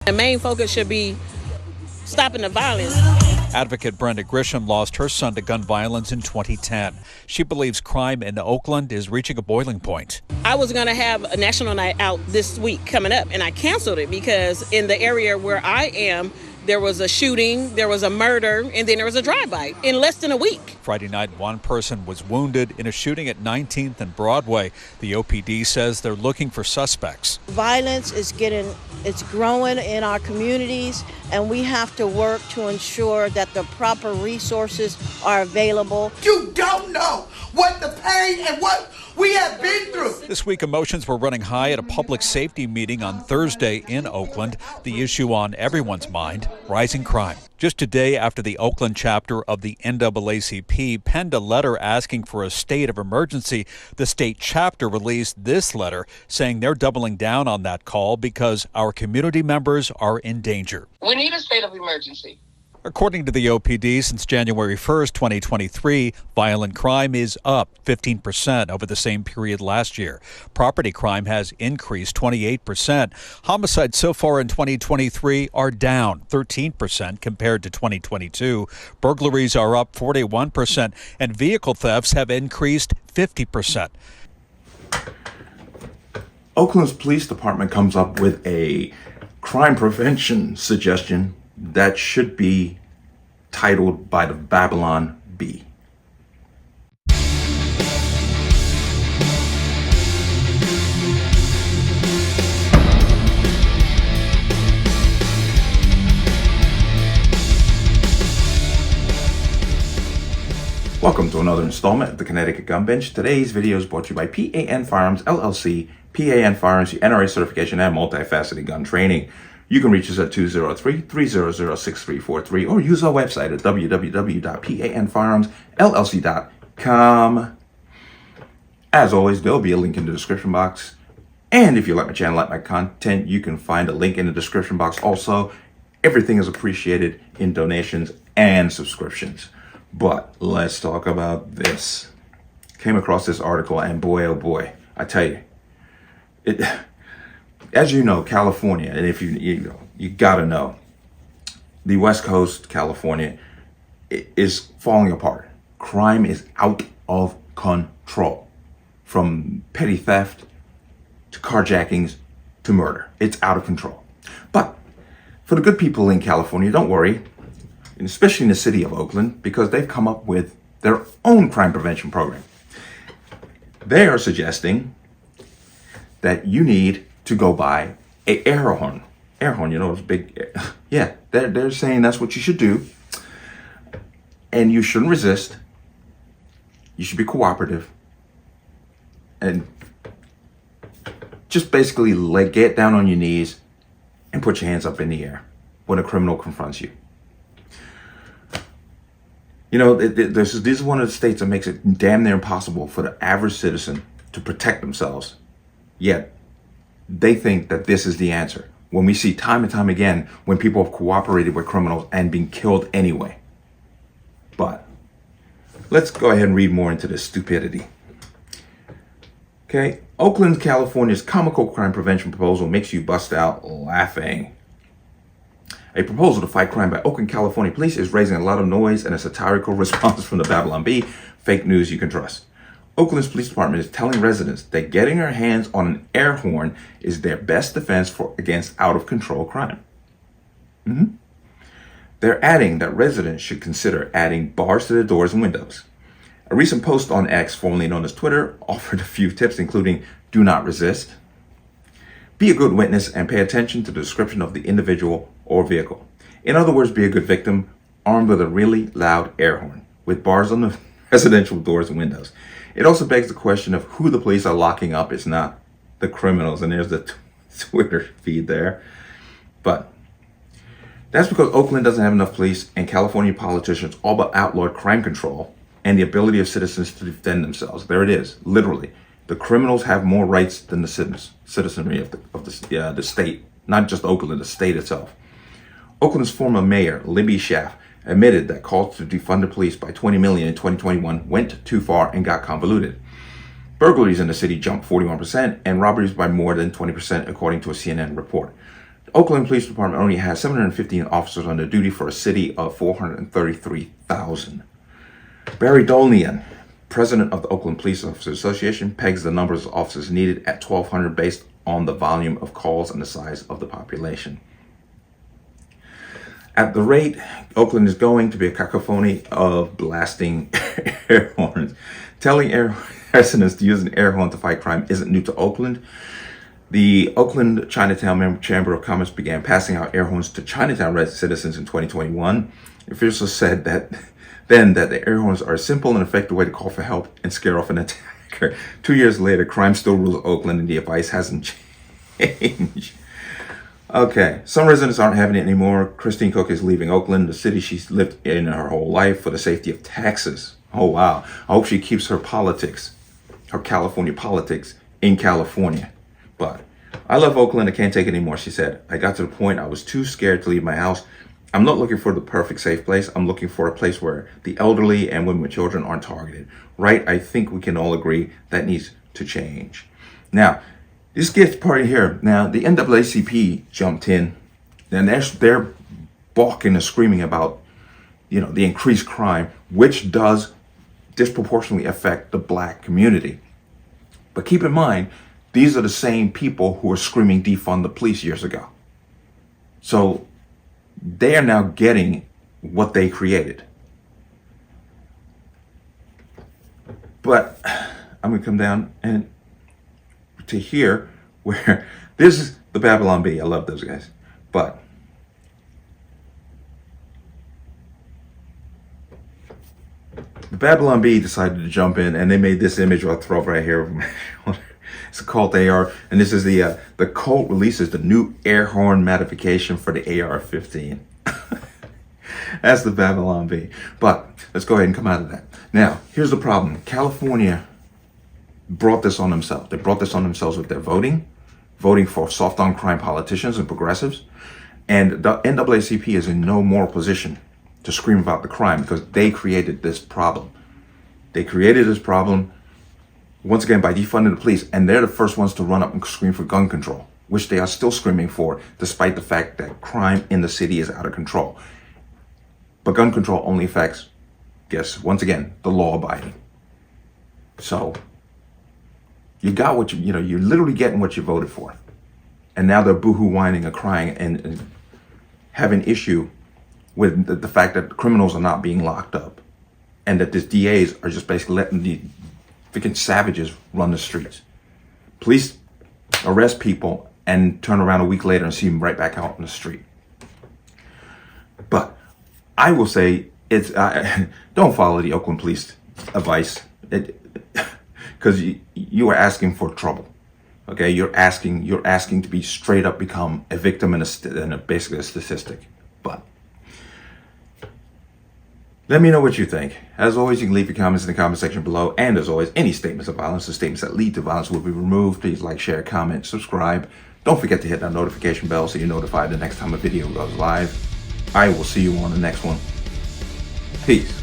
The main focus should be stopping the violence. Advocate Brenda Grisham lost her son to gun violence in 2010. She believes crime in Oakland is reaching a boiling point. I was going to have a national night out this week coming up, and I canceled it because in the area where I am, there was a shooting, there was a murder, and then there was a drive-by in less than a week. Friday night, one person was wounded in a shooting at 19th and Broadway. The OPD says they're looking for suspects. Violence is it's growing in our communities, and we have to work to ensure that the proper resources are available. You don't know what the pain and what we have been through. This week, emotions were running high at a public safety meeting on Thursday in Oakland. The issue on everyone's mind, rising crime. Just a day after the Oakland chapter of the NAACP penned a letter asking for a state of emergency, the state chapter released this letter saying they're doubling down on that call because our community members are in danger. We need a state of emergency. According to the OPD, since January 1st, 2023, violent crime is up 15% over the same period last year. Property crime has increased 28%. Homicides so far in 2023 are down 13% compared to 2022. Burglaries are up 41%, and vehicle thefts have increased 50%. Oakland's police department comes up with a crime prevention suggestion that should be titled by the Babylon Bee. Welcome to another installment of the Connecticut Gun Bench. Today's video is brought to you by P.A.N. Firearms, LLC, P.A.N. Firearms, NRA certification, and multifaceted gun training. You can reach us at 203-300-6343 or use our website at www.panfirearmsllc.com. As always, there'll be a link in the description box. And if you like my channel, like my content, you can find a link in the description box also. Everything is appreciated in donations and subscriptions. But let's talk about this. Came across this article, and boy, oh boy, I tell you, as you know, California, and if you gotta know, the West Coast, California, is falling apart. Crime is out of control. From petty theft to carjackings to murder. It's out of control. But for the good people in California, don't worry, and especially in the city of Oakland, because they've come up with their own crime prevention program. They are suggesting that you need to go buy an air horn. Air horn, you know, it's big. Yeah, they're saying that's what you should do. And you shouldn't resist. You should be cooperative. And just basically get down on your knees and put your hands up in the air when a criminal confronts you. You know, this is one of the states that makes it damn near impossible for the average citizen to protect themselves. Yet, they think that this is the answer. When we see time and time again when people have cooperated with criminals and been killed anyway. But let's go ahead and read more into this stupidity. Okay, Oakland, California's comical crime prevention proposal makes you bust out laughing. A proposal to fight crime by Oakland, California police is raising a lot of noise and a satirical response from the Babylon Bee. Fake news you can trust. Oakland's police department is telling residents that getting their hands on an air horn is their best defense against out-of-control crime. They're adding that residents should consider adding bars to their doors and windows. A recent post on X, formerly known as Twitter, offered a few tips, including do not resist, be a good witness, and pay attention to the description of the individual or vehicle. In other words, be a good victim, armed with a really loud air horn, with bars on the residential doors and windows. It also begs the question of who the police are locking up is not the criminals. And there's the Twitter feed there. But that's because Oakland doesn't have enough police, and California politicians all but outlawed crime control and the ability of citizens to defend themselves. There it is, literally. The criminals have more rights than the citizenry of the state, not just Oakland, the state itself. Oakland's former mayor, Libby Schaaf, admitted that calls to defund the police by $20 million in 2021 went too far and got convoluted. Burglaries in the city jumped 41% and robberies by more than 20%, according to a CNN report. Oakland Police Department only has 715 officers under duty for a city of 433,000. Barry Dolnian, president of the Oakland Police Officers Association, pegs the numbers of officers needed at 1,200 based on the volume of calls and the size of the population. At the rate Oakland is going to be a cacophony of blasting air horns. Telling residents to use an air horn to fight crime isn't new to Oakland. The Oakland Chinatown Chamber of Commerce began passing out air horns to Chinatown citizens in 2021. Officials said that the air horns are a simple and effective way to call for help and scare off an attacker. 2 years later, crime still rules Oakland and the advice hasn't changed. Okay, some residents aren't having it anymore. Christine Cook is leaving Oakland, the city she's lived in her whole life, for the safety of Texas. Oh, wow. I hope she keeps her politics, her California politics, in California. But I love Oakland. I can't take it anymore, she said. I got to the point I was too scared to leave my house. I'm not looking for the perfect safe place. I'm looking for a place where the elderly and women with children aren't targeted. Right? I think we can all agree that needs to change. Now, this gets part here. Now, the NAACP jumped in, and they're balking and screaming about, the increased crime, which does disproportionately affect the black community. But keep in mind, these are the same people who were screaming defund the police years ago. So they are now getting what they created. But I'm going to come down and to here where this is the Babylon Bee. I love those guys. But the Babylon Bee decided to jump in and they made this image I'll throw up right here. It's a Colt AR, and this is the Colt releases the new air horn modification for the AR-15. That's the Babylon Bee. But let's go ahead and come out of that. Now, here's the problem. California brought this on themselves. They brought this on themselves with their voting for soft on crime politicians and progressives. And the NAACP is in no moral position to scream about the crime because they created this problem. They created this problem, once again, by defunding the police. And they're the first ones to run up and scream for gun control, which they are still screaming for, despite the fact that crime in the city is out of control. But gun control only affects, once again, the law abiding. So you got what you're literally getting what you voted for. And now they're boohoo whining and crying and have an issue with the fact that criminals are not being locked up and that these DAs are just basically letting the freaking savages run the streets. Police arrest people and turn around a week later and see them right back out in the street. But I will say it's don't follow the Oakland police advice because you are asking for trouble. Okay, you're asking to be straight up become a victim and basically a statistic. But let me know what you think. As always, you can leave your comments in the comment section below. And as always, any statements of violence or statements that lead to violence will be removed. Please like, share, comment, subscribe. Don't forget to hit that notification bell so you're notified the next time a video goes live. I will see you on the next one. Peace.